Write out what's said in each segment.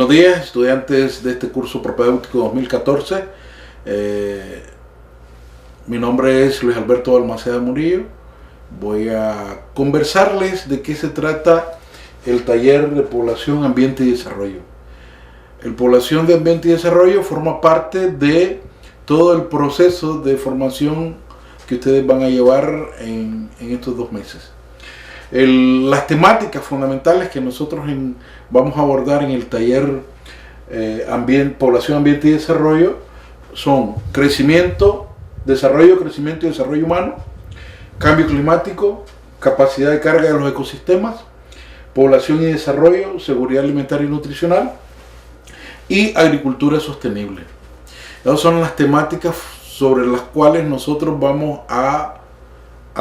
Buenos días, estudiantes de este curso propedéutico 2014. Mi nombre es Luis Alberto Balmaceda Murillo. Voy a conversarles de qué se trata el taller de población, ambiente y desarrollo. El población de ambiente y desarrollo forma parte de todo el proceso de formación que ustedes van a llevar en estos 2 meses. Las temáticas fundamentales que nosotros vamos a abordar en el taller población, ambiente y desarrollo son crecimiento y desarrollo humano, cambio climático, capacidad de carga de los ecosistemas, población y desarrollo, seguridad alimentaria y nutricional y agricultura sostenible. Esas son las temáticas sobre las cuales nosotros vamos a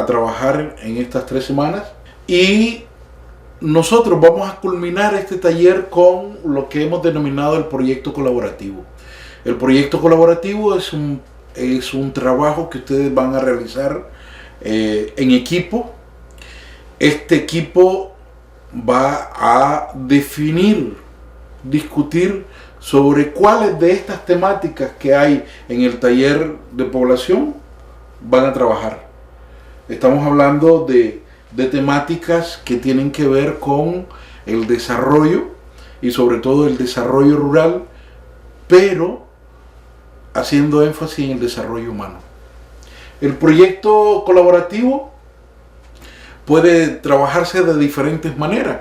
trabajar en estas 3 semanas. Y nosotros vamos a culminar este taller con lo que hemos denominado el proyecto colaborativo. El proyecto colaborativo es un trabajo que ustedes van a realizar en equipo. Este equipo va a discutir sobre cuáles de estas temáticas que hay en el taller de población van a trabajar. Estamos hablando de temáticas que tienen que ver con el desarrollo y sobre todo el desarrollo rural, pero haciendo énfasis en el desarrollo humano. El proyecto colaborativo puede trabajarse de diferentes maneras.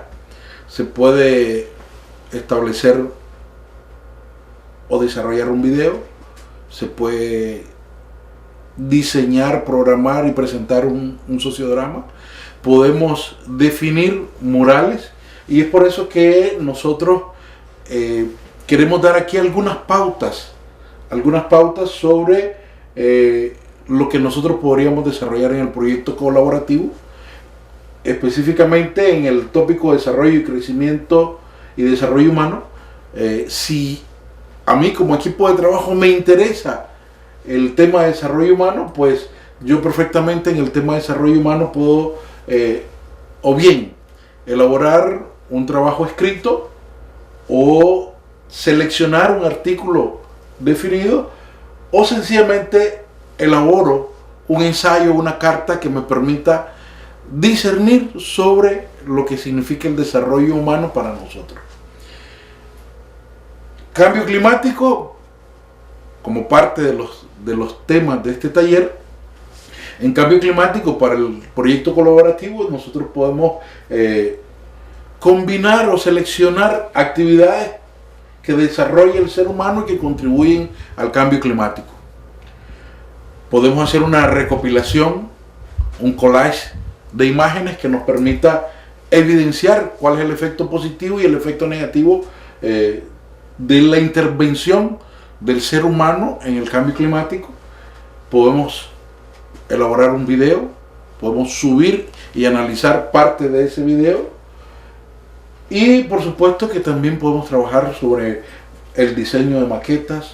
Se puede establecer o desarrollar un video, se puede diseñar, programar y presentar un sociodrama. Podemos definir murales y es por eso que nosotros queremos dar aquí algunas pautas sobre lo que nosotros podríamos desarrollar en el proyecto colaborativo, específicamente en el tópico desarrollo y crecimiento y desarrollo humano. Si a mí como equipo de trabajo me interesa el tema de desarrollo humano, pues yo perfectamente en el tema de desarrollo humano puedo o bien elaborar un trabajo escrito o seleccionar un artículo definido o sencillamente elaboro un ensayo, una carta que me permita discernir sobre lo que significa el desarrollo humano para nosotros. Cambio climático como parte de los temas de este taller. En cambio climático, para el proyecto colaborativo, nosotros podemos combinar o seleccionar actividades que desarrolla el ser humano y que contribuyen al cambio climático. Podemos hacer una recopilación, un collage de imágenes que nos permita evidenciar cuál es el efecto positivo y el efecto negativo de la intervención del ser humano en el cambio climático. Podemos elaborar un video, podemos subir y analizar parte de ese video y por supuesto que también podemos trabajar sobre el diseño de maquetas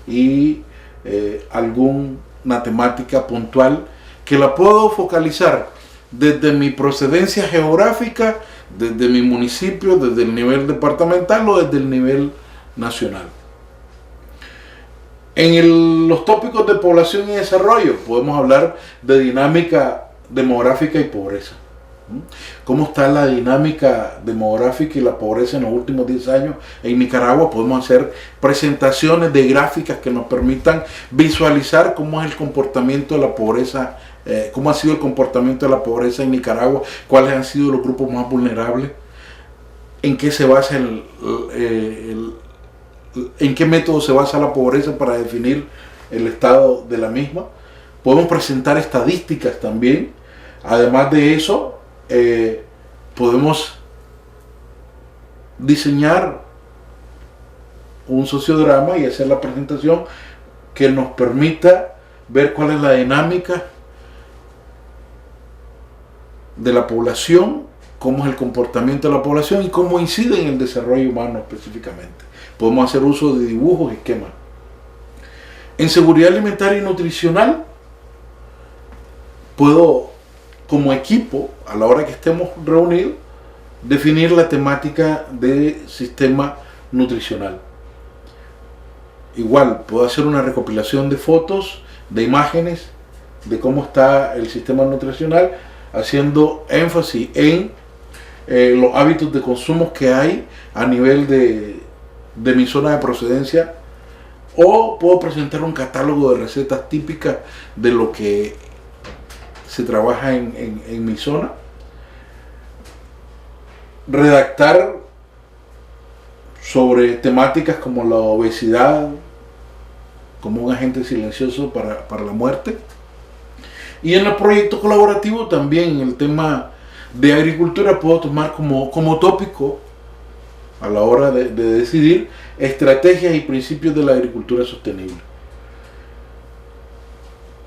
y alguna temática puntual que la puedo focalizar desde mi procedencia geográfica, desde mi municipio, desde el nivel departamental o desde el nivel nacional. En los tópicos de población y desarrollo podemos hablar de dinámica demográfica y pobreza. ¿Cómo está la dinámica demográfica y la pobreza en los últimos 10 años en Nicaragua? Podemos hacer presentaciones de gráficas que nos permitan visualizar cómo es el comportamiento de la pobreza, cómo ha sido el comportamiento de la pobreza en Nicaragua, cuáles han sido los grupos más vulnerables, en qué se basa en qué método se basa la pobreza para definir el estado de la misma. Podemos presentar estadísticas también. Además de eso, podemos diseñar un sociodrama y hacer la presentación que nos permita ver cuál es la dinámica de la población, cómo es el comportamiento de la población y cómo incide en el desarrollo humano específicamente. Podemos hacer uso de dibujos y esquemas. En seguridad alimentaria y nutricional, puedo, como equipo, a la hora que estemos reunidos, definir la temática de sistema nutricional. Igual, puedo hacer una recopilación de fotos, de imágenes, de cómo está el sistema nutricional, haciendo énfasis en los hábitos de consumo que hay a nivel de mi zona de procedencia, o puedo presentar un catálogo de recetas típicas de lo que se trabaja en mi zona, redactar sobre temáticas como la obesidad como un agente silencioso para la muerte. Y en el proyecto colaborativo también el tema de agricultura puedo tomar como tópico a la hora de decidir estrategias y principios de la agricultura sostenible.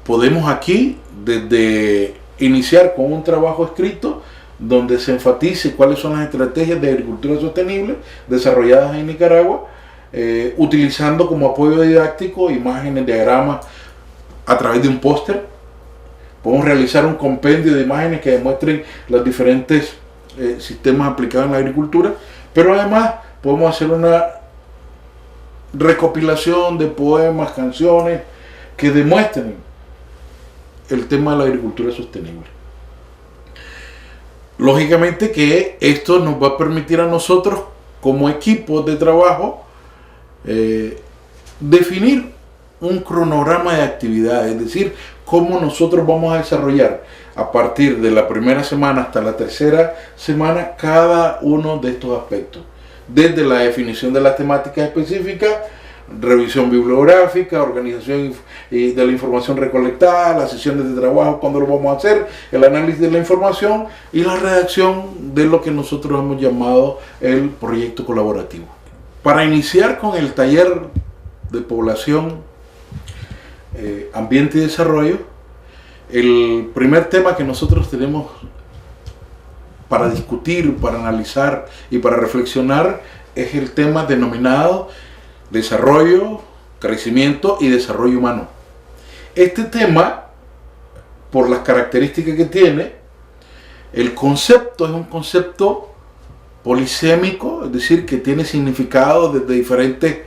Podemos aquí desde iniciar con un trabajo escrito donde se enfatice cuáles son las estrategias de agricultura sostenible desarrolladas en Nicaragua, utilizando como apoyo didáctico imágenes, diagramas a través de un póster. Podemos realizar un compendio de imágenes que demuestren los diferentes sistemas aplicados en la agricultura, pero además podemos hacer una recopilación de poemas, canciones que demuestren el tema de la agricultura sostenible. Lógicamente que esto nos va a permitir a nosotros como equipo de trabajo definir un cronograma de actividades, es decir, cómo nosotros vamos a desarrollar a partir de la primera semana hasta la tercera semana cada uno de estos aspectos, desde la definición de las temáticas específicas, revisión bibliográfica, organización de la información recolectada, las sesiones de trabajo, cuándo lo vamos a hacer, el análisis de la información y la redacción de lo que nosotros hemos llamado el proyecto colaborativo. Para iniciar con el taller de población, ambiente y desarrollo, el primer tema que nosotros tenemos para discutir, para analizar y para reflexionar es el tema denominado desarrollo, crecimiento y desarrollo humano. Este tema, por las características que tiene, el concepto es un concepto polisémico, es decir, que tiene significado desde diferentes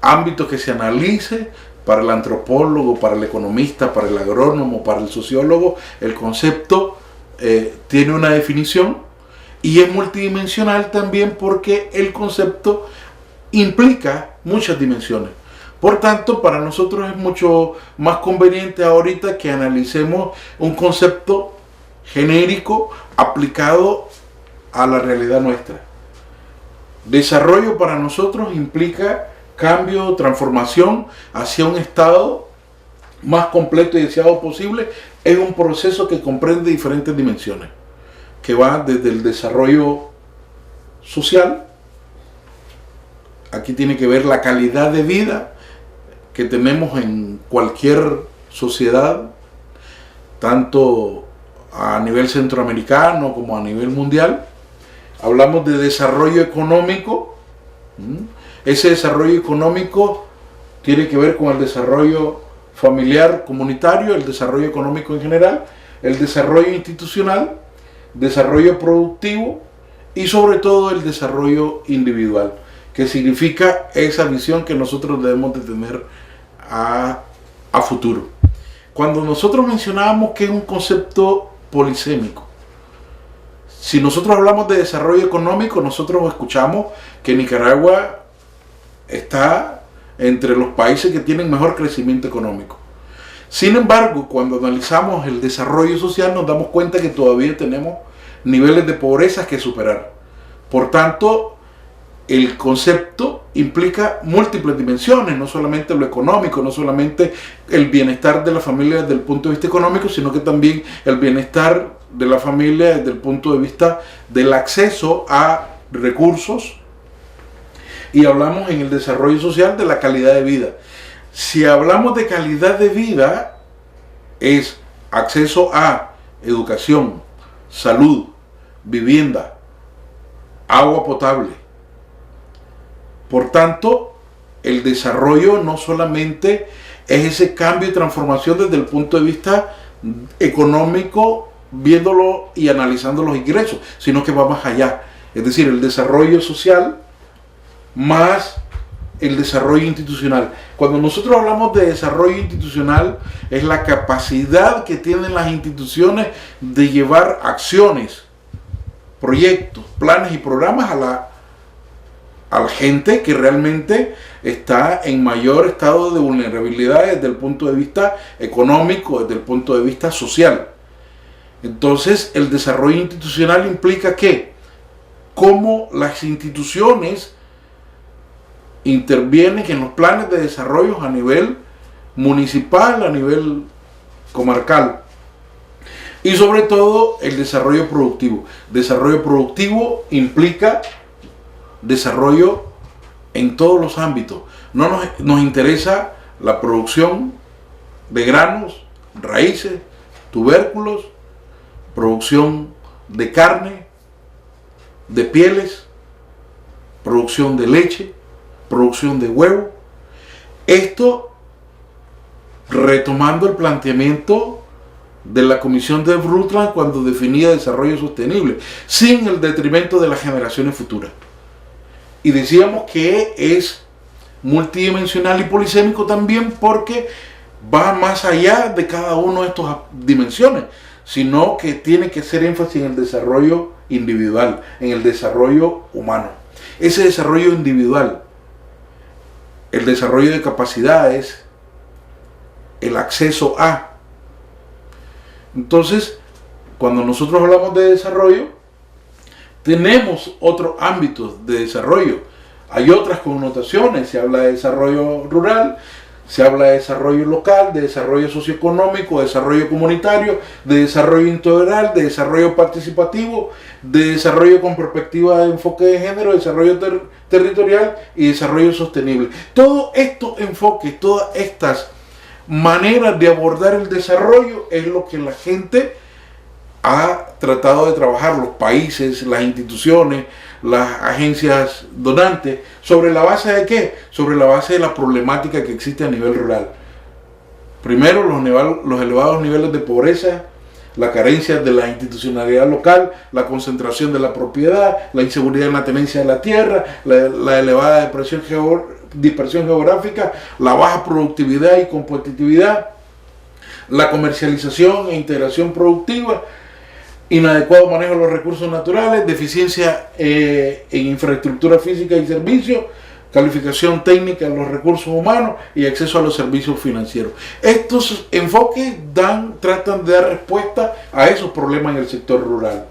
ámbitos que se analice. Para el antropólogo, para el economista, para el agrónomo, para el sociólogo, el concepto tiene una definición y es multidimensional también porque el concepto implica muchas dimensiones. Por tanto, para nosotros es mucho más conveniente ahorita que analicemos un concepto genérico aplicado a la realidad nuestra. Desarrollo para nosotros implica cambio, transformación hacia un estado más completo y deseado posible. Es un proceso que comprende diferentes dimensiones, que va desde el desarrollo social. Aquí tiene que ver la calidad de vida que tenemos en cualquier sociedad, tanto a nivel centroamericano como a nivel mundial. Hablamos de desarrollo económico. Ese desarrollo económico tiene que ver con el desarrollo familiar, comunitario, el desarrollo económico en general, el desarrollo institucional, desarrollo productivo y sobre todo el desarrollo individual, que significa esa visión que nosotros debemos de tener a futuro. Cuando nosotros mencionábamos que es un concepto polisémico, si nosotros hablamos de desarrollo económico, nosotros escuchamos que Nicaragua está entre los países que tienen mejor crecimiento económico. Sin embargo, cuando analizamos el desarrollo social nos damos cuenta que todavía tenemos niveles de pobreza que superar. Por tanto, el concepto implica múltiples dimensiones, no solamente lo económico, no solamente el bienestar de la familia desde el punto de vista económico, sino que también el bienestar de la familia desde el punto de vista del acceso a recursos. Y hablamos en el desarrollo social de la calidad de vida. Si hablamos de calidad de vida, es acceso a educación, salud, vivienda, agua potable. Por tanto, el desarrollo no solamente es ese cambio y transformación desde el punto de vista económico, viéndolo y analizando los ingresos, sino que va más allá. Es decir, el desarrollo social más el desarrollo institucional. Cuando nosotros hablamos de desarrollo institucional, es la capacidad que tienen las instituciones de llevar acciones, proyectos, planes y programas a la gente que realmente está en mayor estado de vulnerabilidad desde el punto de vista económico, desde el punto de vista social. Entonces, el desarrollo institucional implica que cómo las instituciones intervienen en los planes de desarrollo a nivel municipal, a nivel comarcal. Y sobre todo el desarrollo productivo. Desarrollo productivo implica desarrollo en todos los ámbitos. No nos interesa la producción de granos, raíces, tubérculos, producción de carne, de pieles, producción de leche, producción de huevo. Esto retomando el planteamiento de la Comisión de Brundtland cuando definía desarrollo sostenible, sin el detrimento de las generaciones futuras. Y decíamos que es multidimensional y polisémico también porque va más allá de cada una de estas dimensiones, sino que tiene que hacer énfasis en el desarrollo individual, en el desarrollo humano. Ese desarrollo individual, el desarrollo de capacidades, el acceso a. Entonces, cuando nosotros hablamos de desarrollo, tenemos otros ámbitos de desarrollo. Hay otras connotaciones, se habla de desarrollo rural, se habla de desarrollo local, de desarrollo socioeconómico, de desarrollo comunitario, de desarrollo integral, de desarrollo participativo, de desarrollo con perspectiva de enfoque de género, desarrollo territorial y desarrollo sostenible. Todos estos enfoques, todas estas maneras de abordar el desarrollo es lo que la gente ha tratado de trabajar, los países, las instituciones, las agencias donantes, ¿sobre la base de qué? Sobre la base de la problemática que existe a nivel rural. Primero, los elevados niveles de pobreza, la carencia de la institucionalidad local, la concentración de la propiedad, la inseguridad en la tenencia de la tierra, la elevada dispersión geográfica, la baja productividad y competitividad, la comercialización e integración productiva, inadecuado manejo de los recursos naturales, deficiencia en infraestructura física y servicios, calificación técnica de los recursos humanos y acceso a los servicios financieros. Estos enfoques tratan de dar respuesta a esos problemas en el sector rural.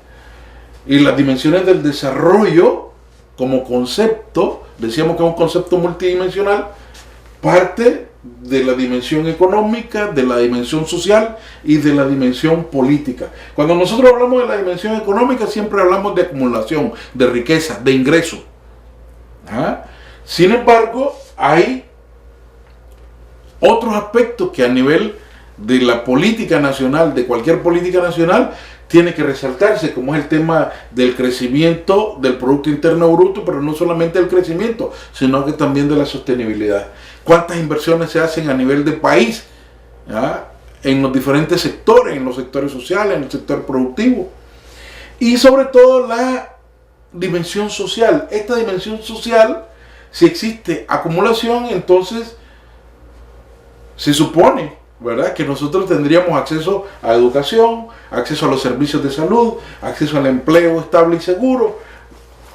Y las dimensiones del desarrollo como concepto, decíamos que es un concepto multidimensional, parte de la dimensión económica, de la dimensión social y de la dimensión política. Cuando nosotros hablamos de la dimensión económica, siempre hablamos de acumulación, de riqueza, de ingresos. Sin embargo, hay otros aspectos que a nivel de la política nacional, de cualquier política nacional, tiene que resaltarse, como es el tema del crecimiento del Producto Interno Bruto, pero no solamente el crecimiento, sino que también de la sostenibilidad. ¿Cuántas inversiones se hacen a nivel de país? En los diferentes sectores, en los sectores sociales, en el sector productivo. Y sobre todo la dimensión social. Esta dimensión social, si existe acumulación, entonces se supone, ¿verdad?, que nosotros tendríamos acceso a educación, acceso a los servicios de salud, acceso al empleo estable y seguro,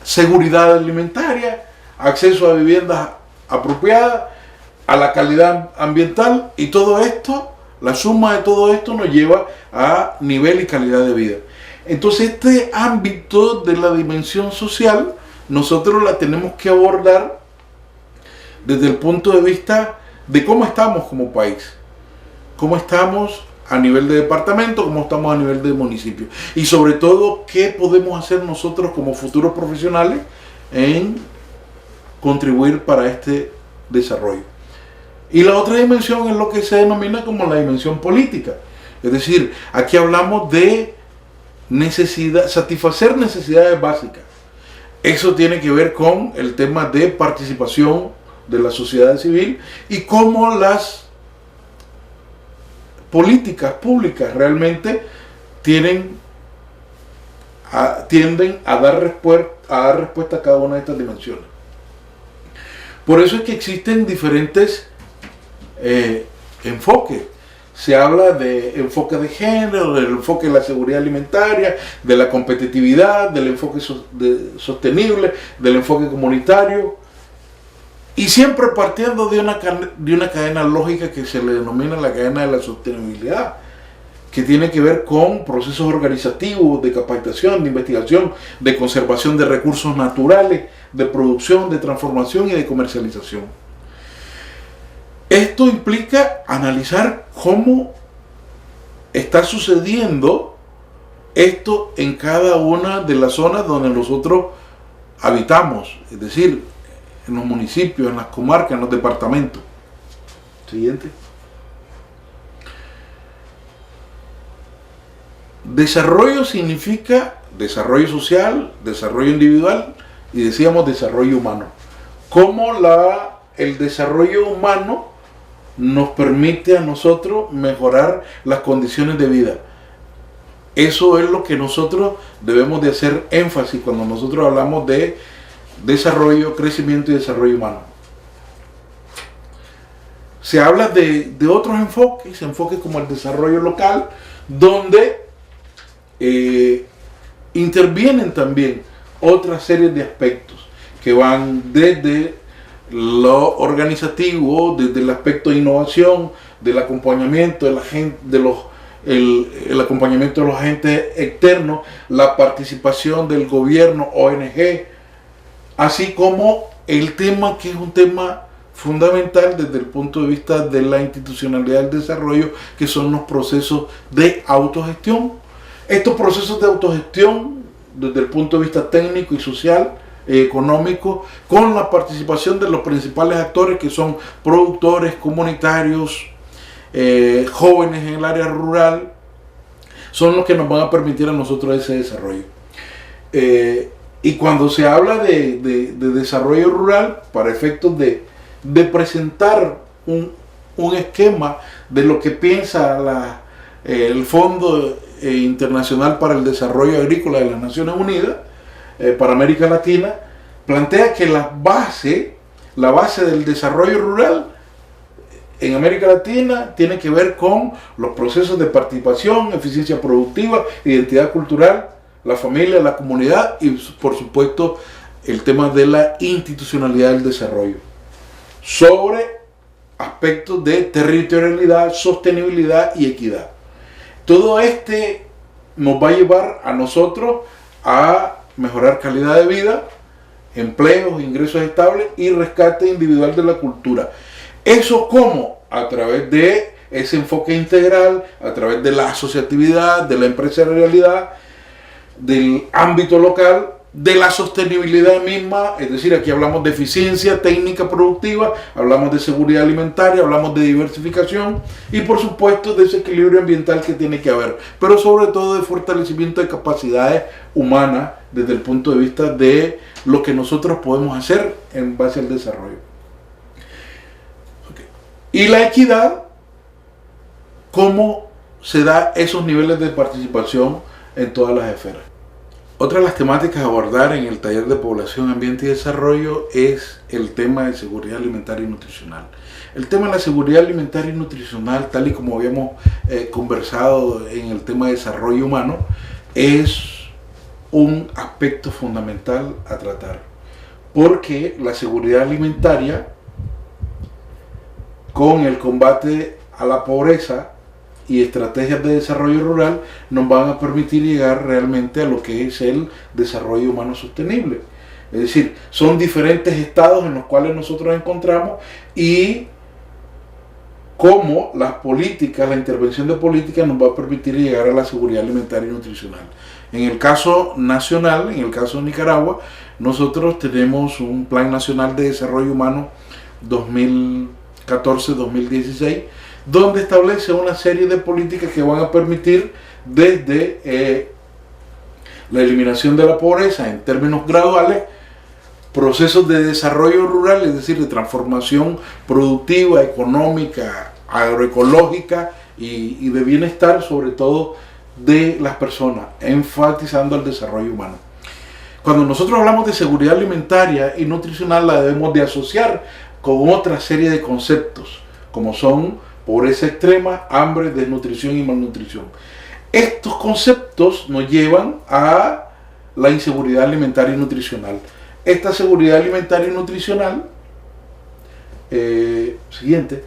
seguridad alimentaria, acceso a viviendas apropiadas, a la calidad ambiental, y todo esto, la suma de todo esto nos lleva a nivel y calidad de vida. Entonces este ámbito de la dimensión social nosotros la tenemos que abordar desde el punto de vista de cómo estamos como país, cómo estamos a nivel de departamento, cómo estamos a nivel de municipio, y sobre todo qué podemos hacer nosotros como futuros profesionales en contribuir para este desarrollo. Y la otra dimensión es lo que se denomina como la dimensión política. Es decir, aquí hablamos de satisfacer necesidades básicas. Eso tiene que ver con el tema de participación de la sociedad civil y cómo las políticas públicas realmente tienden a dar respuesta a cada una de estas dimensiones. Por eso es que existen diferentes enfoques. Se habla de enfoque de género, del enfoque de la seguridad alimentaria, de la competitividad, del enfoque sostenible, del enfoque comunitario, y siempre partiendo de una cadena lógica que se le denomina la cadena de la sostenibilidad, que tiene que ver con procesos organizativos, de capacitación, de investigación, de conservación de recursos naturales, de producción, de transformación y de comercialización. Esto implica analizar cómo está sucediendo esto en cada una de las zonas donde nosotros habitamos, es decir, en los municipios, en las comarcas, en los departamentos. Siguiente. Desarrollo significa desarrollo social, desarrollo individual y decíamos desarrollo humano. Cómo el desarrollo humano nos permite a nosotros mejorar las condiciones de vida. Eso es lo que nosotros debemos de hacer énfasis cuando nosotros hablamos de desarrollo, crecimiento y desarrollo humano. Se habla de otros enfoques como el desarrollo local, donde intervienen también otra serie de aspectos que van desde lo organizativo, desde el aspecto de innovación, del acompañamiento de la gente, el acompañamiento de los agentes externos, la participación del gobierno, ONG, así como el tema que es un tema fundamental desde el punto de vista de la institucionalidad del desarrollo, que son los procesos de autogestión. Estos procesos de autogestión, desde el punto de vista técnico y social, económico, con la participación de los principales actores que son productores, comunitarios, jóvenes en el área rural, son los que nos van a permitir a nosotros ese desarrollo. Y cuando se habla de desarrollo rural, para efectos de presentar un esquema de lo que piensa el Fondo Internacional para el Desarrollo Agrícola de las Naciones Unidas, para América Latina, plantea que la base del desarrollo rural en América Latina tiene que ver con los procesos de participación, eficiencia productiva, identidad cultural, la familia, la comunidad y por supuesto el tema de la institucionalidad del desarrollo, sobre aspectos de territorialidad, sostenibilidad y equidad. Todo nos va a llevar a nosotros a mejorar calidad de vida, empleos, ingresos estables y rescate individual de la cultura. ¿Eso cómo? A través de ese enfoque integral, a través de la asociatividad, de la empresarialidad, del ámbito local, de la sostenibilidad misma, es decir, aquí hablamos de eficiencia técnica productiva, hablamos de seguridad alimentaria, hablamos de diversificación y por supuesto de ese equilibrio ambiental que tiene que haber, pero sobre todo de fortalecimiento de capacidades humanas desde el punto de vista de lo que nosotros podemos hacer en base al desarrollo. Okay. Y la equidad, cómo se da esos niveles de participación en todas las esferas. Otra de las temáticas a abordar en el taller de población, ambiente y desarrollo es el tema de seguridad alimentaria y nutricional. El tema de la seguridad alimentaria y nutricional, tal y como habíamos conversado en el tema de desarrollo humano, es un aspecto fundamental a tratar, porque la seguridad alimentaria con el combate a la pobreza y estrategias de desarrollo rural nos van a permitir llegar realmente a lo que es el desarrollo humano sostenible. Es decir, son diferentes estados en los cuales nosotros encontramos y cómo las políticas, la intervención de políticas nos va a permitir llegar a la seguridad alimentaria y nutricional. En el caso nacional, en el caso de Nicaragua, nosotros tenemos un Plan Nacional de Desarrollo Humano 2014-2016, donde establece una serie de políticas que van a permitir desde la eliminación de la pobreza en términos graduales, procesos de desarrollo rural, es decir, de transformación productiva, económica, agroecológica y de bienestar, sobre todo de las personas, enfatizando el desarrollo humano. Cuando nosotros hablamos de seguridad alimentaria y nutricional, la debemos de asociar con otra serie de conceptos, como son pobreza extrema, hambre, desnutrición y malnutrición. Estos conceptos nos llevan a la inseguridad alimentaria y nutricional. Esta seguridad alimentaria y nutricional, siguiente,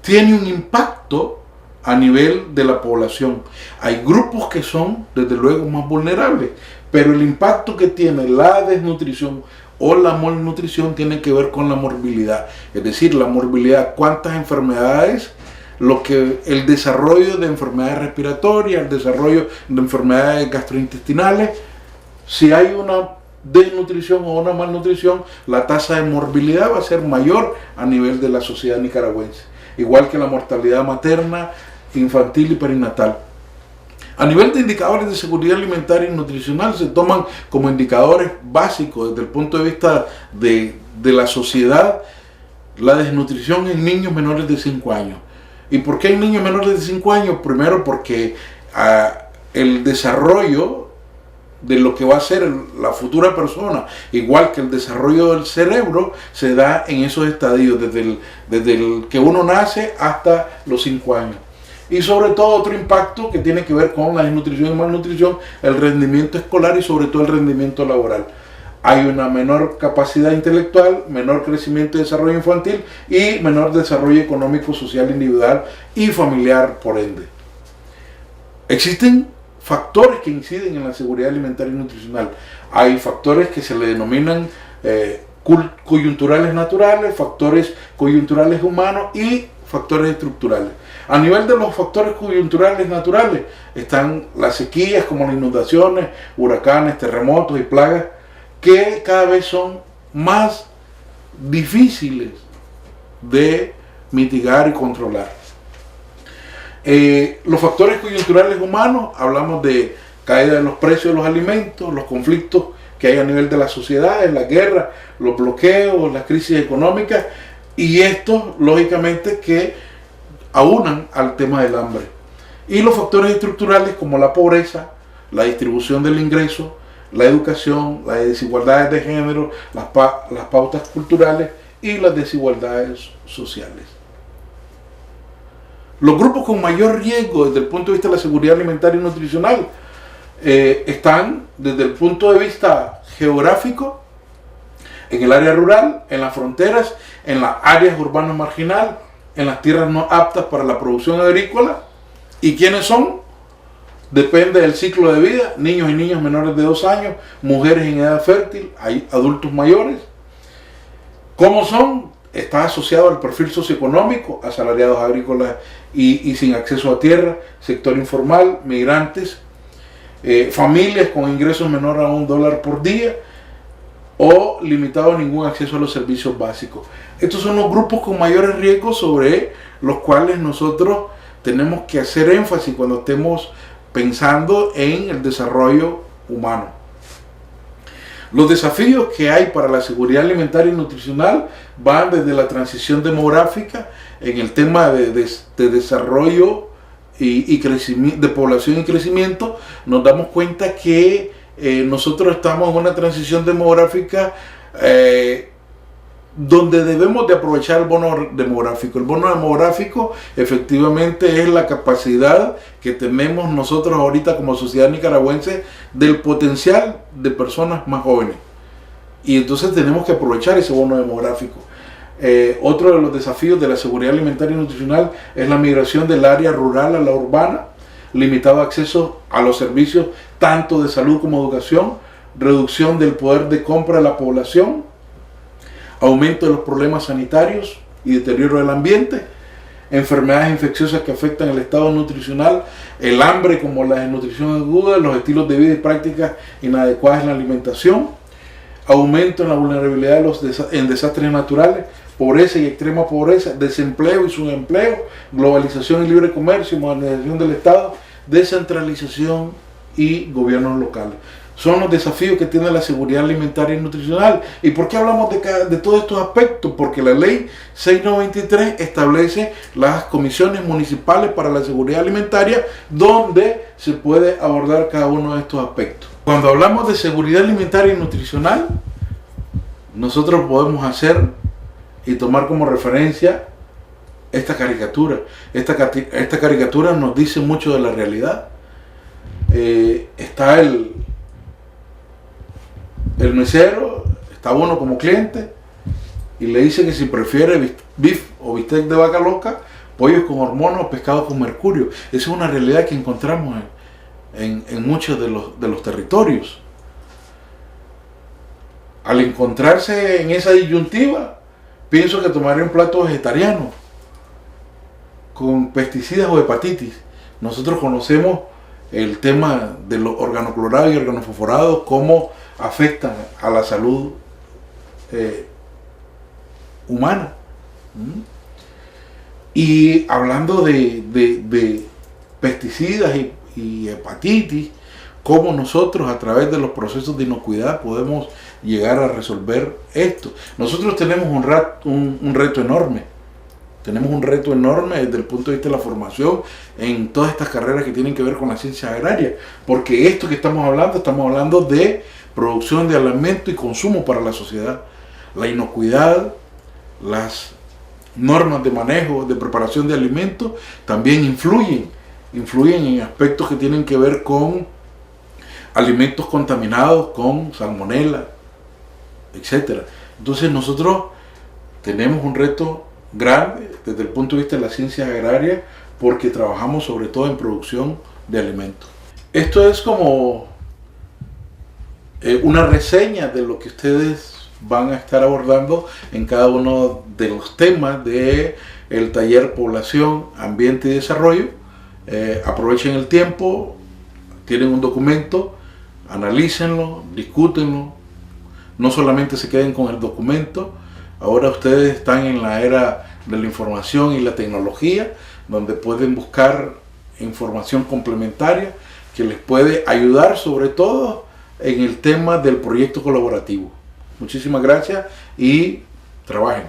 tiene un impacto a nivel de la población. Hay grupos que son, desde luego, más vulnerables, pero el impacto que tiene la desnutrición o la malnutrición tiene que ver con la morbilidad. Es decir, la morbilidad, cuántas enfermedades, el desarrollo de enfermedades respiratorias, el desarrollo de enfermedades gastrointestinales. Si hay una desnutrición o una malnutrición, la tasa de morbilidad va a ser mayor a nivel de la sociedad nicaragüense, igual que la mortalidad materna, infantil y perinatal. A nivel de indicadores de seguridad alimentaria y nutricional se toman como indicadores básicos desde el punto de vista de la sociedad la desnutrición en niños menores de 5 años. ¿Y por qué en niños menores de 5 años? Primero porque el desarrollo de lo que va a ser la futura persona, igual que el desarrollo del cerebro, se da en esos estadios, desde el que uno nace hasta los 5 años. Y sobre todo otro impacto que tiene que ver con la desnutrición y malnutrición, el rendimiento escolar y sobre todo el rendimiento laboral. Hay una menor capacidad intelectual, menor crecimiento y desarrollo infantil y menor desarrollo económico, social, individual y familiar, por ende. Existen factores que inciden en la seguridad alimentaria y nutricional. Hay factores que se le denominan coyunturales naturales, factores coyunturales humanos y factores estructurales. A nivel de los factores coyunturales naturales están las sequías como las inundaciones, huracanes, terremotos y plagas, que cada vez son más difíciles de mitigar y controlar. Los factores coyunturales humanos, hablamos de caída de los precios de los alimentos, los conflictos que hay a nivel de las sociedades, la guerra, los bloqueos, las crisis económicas, y estos lógicamente que aunan al tema del hambre. Y los factores estructurales como la pobreza, la distribución del ingreso, la educación, las desigualdades de género, las pautas culturales y las desigualdades sociales. Los grupos con mayor riesgo desde el punto de vista de la seguridad alimentaria y nutricional están desde el punto de vista geográfico en el área rural, en las fronteras, en las áreas urbanas marginal, en las tierras no aptas para la producción agrícola. ¿Y quiénes son? Depende del ciclo de vida: niños y niñas menores de 2 años, mujeres en edad fértil, hay adultos mayores. ¿Cómo son? Está asociado al perfil socioeconómico, asalariados agrícolas y sin acceso a tierra, sector informal, migrantes, familias con ingresos menores a $1 por día o limitado a ningún acceso a los servicios básicos. Estos son los grupos con mayores riesgos sobre los cuales nosotros tenemos que hacer énfasis cuando estemos pensando en el desarrollo humano. Los desafíos que hay para la seguridad alimentaria y nutricional van desde la transición demográfica en el tema de desarrollo y crecimiento, de población y crecimiento. Nos damos cuenta que nosotros estamos en una transición demográfica donde debemos de aprovechar el bono demográfico. El bono demográfico efectivamente es la capacidad que tenemos nosotros ahorita como sociedad nicaragüense del potencial de personas más jóvenes. Y entonces tenemos que aprovechar ese bono demográfico. Otro de los desafíos de la seguridad alimentaria y nutricional es la migración del área rural a la urbana, limitado acceso a los servicios tanto de salud como educación, reducción del poder de compra de la población, aumento de los problemas sanitarios y deterioro del ambiente, enfermedades infecciosas que afectan el estado nutricional, el hambre como la desnutrición aguda, los estilos de vida y prácticas inadecuadas en la alimentación, aumento en la vulnerabilidad en desastres naturales, pobreza y extrema pobreza, desempleo y subempleo, globalización y libre comercio, modernización del Estado, descentralización y gobiernos locales. Son los desafíos que tiene la seguridad alimentaria y nutricional. ¿Y por qué hablamos de todos estos aspectos? Porque la ley 693 establece las comisiones municipales para la seguridad alimentaria, donde se puede abordar cada uno de estos aspectos. Cuando hablamos de seguridad alimentaria y nutricional, nosotros podemos hacer y tomar como referencia esta caricatura. Esta caricatura nos dice mucho de la realidad. Está el mesero, está uno como cliente y le dice que si prefiere beef o bistec de vaca loca, pollos con hormonas o pescado con mercurio. Esa es una realidad que encontramos en muchos de los territorios. Al encontrarse en esa disyuntiva, pienso que tomaré un plato vegetariano con pesticidas o hepatitis. Nosotros conocemos el tema de los organoclorados y organofosforados, cómo afectan a la salud humana. Y hablando de pesticidas y hepatitis, cómo nosotros a través de los procesos de inocuidad podemos llegar a resolver esto. Nosotros tenemos un reto enorme. Tenemos un reto enorme desde el punto de vista de la formación en todas estas carreras que tienen que ver con la ciencia agraria, porque esto que estamos hablando de producción de alimento y consumo para la sociedad. La inocuidad, las normas de manejo, de preparación de alimentos, también influyen en aspectos que tienen que ver con alimentos contaminados con salmonela, etc. Entonces nosotros tenemos un reto grande desde el punto de vista de la ciencia agraria, porque trabajamos sobre todo en producción de alimentos. Esto es como una reseña de lo que ustedes van a estar abordando en cada uno de los temas de el taller Población, Ambiente y Desarrollo. Aprovechen el tiempo, tienen un documento, analícenlo, discútenlo, no solamente se queden con el documento. Ahora ustedes están en la era de la información y la tecnología, donde pueden buscar información complementaria que les puede ayudar, sobre todo en el tema del proyecto colaborativo. Muchísimas gracias y trabajen.